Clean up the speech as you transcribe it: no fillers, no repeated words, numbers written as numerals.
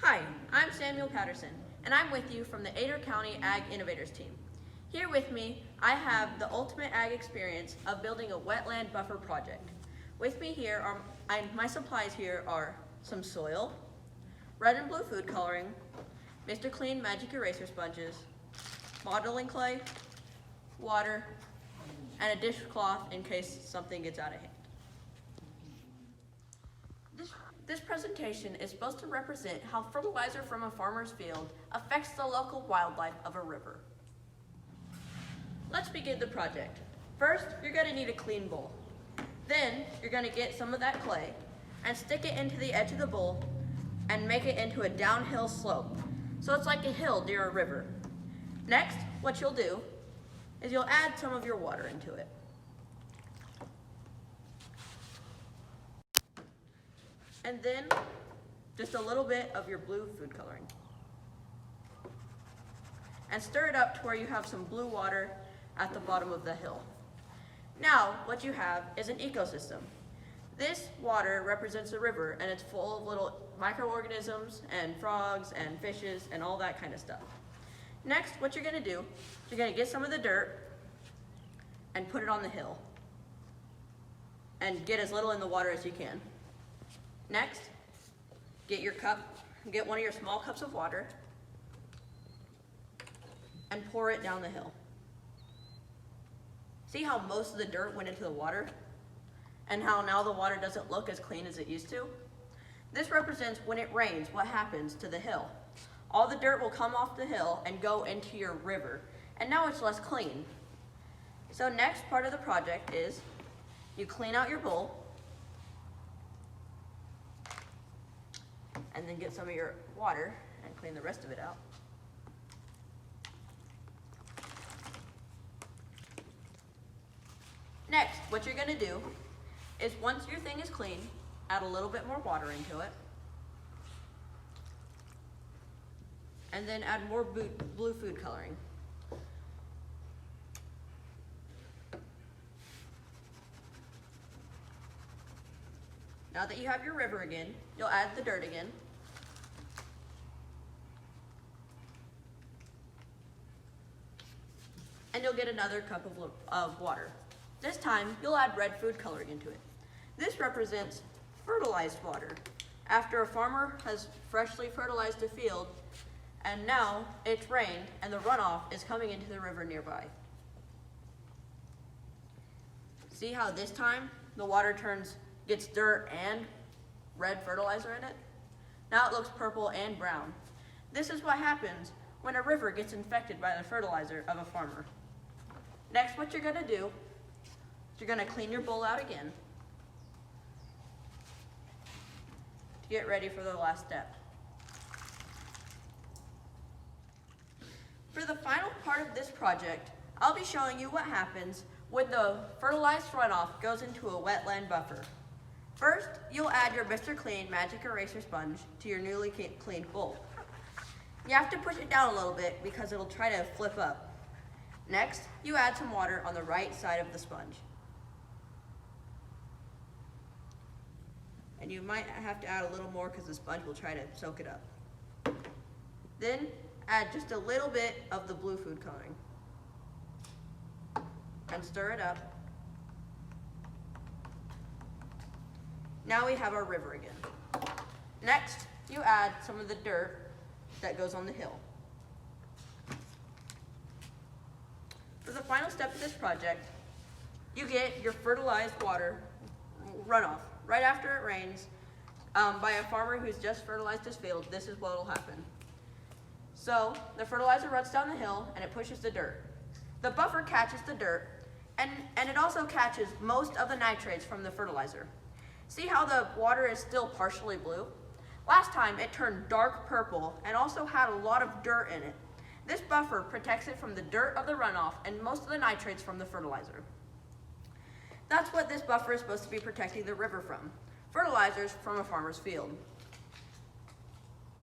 Hi, I'm Samuel Patterson, and I'm with you from the Adair County Ag Innovators team. Here with me, I have the ultimate ag experience of building a wetland buffer project. With me here are, my supplies here are some soil, red and blue food coloring, Mr. Clean magic eraser sponges, modeling clay, water, and a dishcloth in case something gets out of hand. This presentation is supposed to represent how fertilizer from a farmer's field affects the local wildlife of a river. Let's begin the project. First, you're going to need a clean bowl. Then, you're going to get some of that clay and stick it into the edge of the bowl and make it into a downhill slope. So it's like a hill near a river. Next, what you'll do is you'll add some of your water into it. And then just a little bit of your blue food coloring. And stir it up to where you have some blue water at the bottom of the hill. Now, what you have is an ecosystem. This water represents a river, and it's full of little microorganisms and frogs and fishes and all that kind of stuff. Next, what you're gonna do is you're gonna get some of the dirt and put it on the hill. And get as little in the water as you can. Next, get your cup, get one of your small cups of water, and pour it down the hill. See how most of the dirt went into the water? And how now the water doesn't look as clean as it used to? This represents when it rains, what happens to the hill. All the dirt will come off the hill and go into your river, and now it's less clean. So next part of the project is you clean out your bowl, and then get some of your water and clean the rest of it out. Next, what you're gonna do is once your thing is clean, add a little bit more water into it, and then add more blue food coloring. Now that you have your river again, you'll add the dirt again. And you'll get another cup of water. This time, you'll add red food coloring into it. This represents fertilized water. After a farmer has freshly fertilized a field, and now it's rained and the runoff is coming into the river nearby. See how this time the water gets dirt and red fertilizer in it? Now it looks purple and brown. This is what happens when a river gets infected by the fertilizer of a farmer. Next, what you're gonna do is you're gonna clean your bowl out again to get ready for the last step. For the final part of this project, I'll be showing you what happens when the fertilized runoff goes into a wetland buffer. First, you'll add your Mr. Clean magic eraser sponge to your newly cleaned bowl. You have to push it down a little bit because it'll try to flip up. Next, you add some water on the right side of the sponge. And you might have to add a little more because the sponge will try to soak it up. Then, add just a little bit of the blue food coloring. And stir it up. Now we have our river again. Next, you add some of the dirt that goes on the hill. For the final step of this project, you get your fertilized water runoff. Right after it rains, by a farmer who's just fertilized his field, this is what will happen. So the fertilizer runs down the hill and it pushes the dirt. The buffer catches the dirt and it also catches most of the nitrates from the fertilizer. See how the water is still partially blue? Last time it turned dark purple and also had a lot of dirt in it. This buffer protects it from the dirt of the runoff and most of the nitrates from the fertilizer. That's what this buffer is supposed to be protecting the river from, fertilizers from a farmer's field.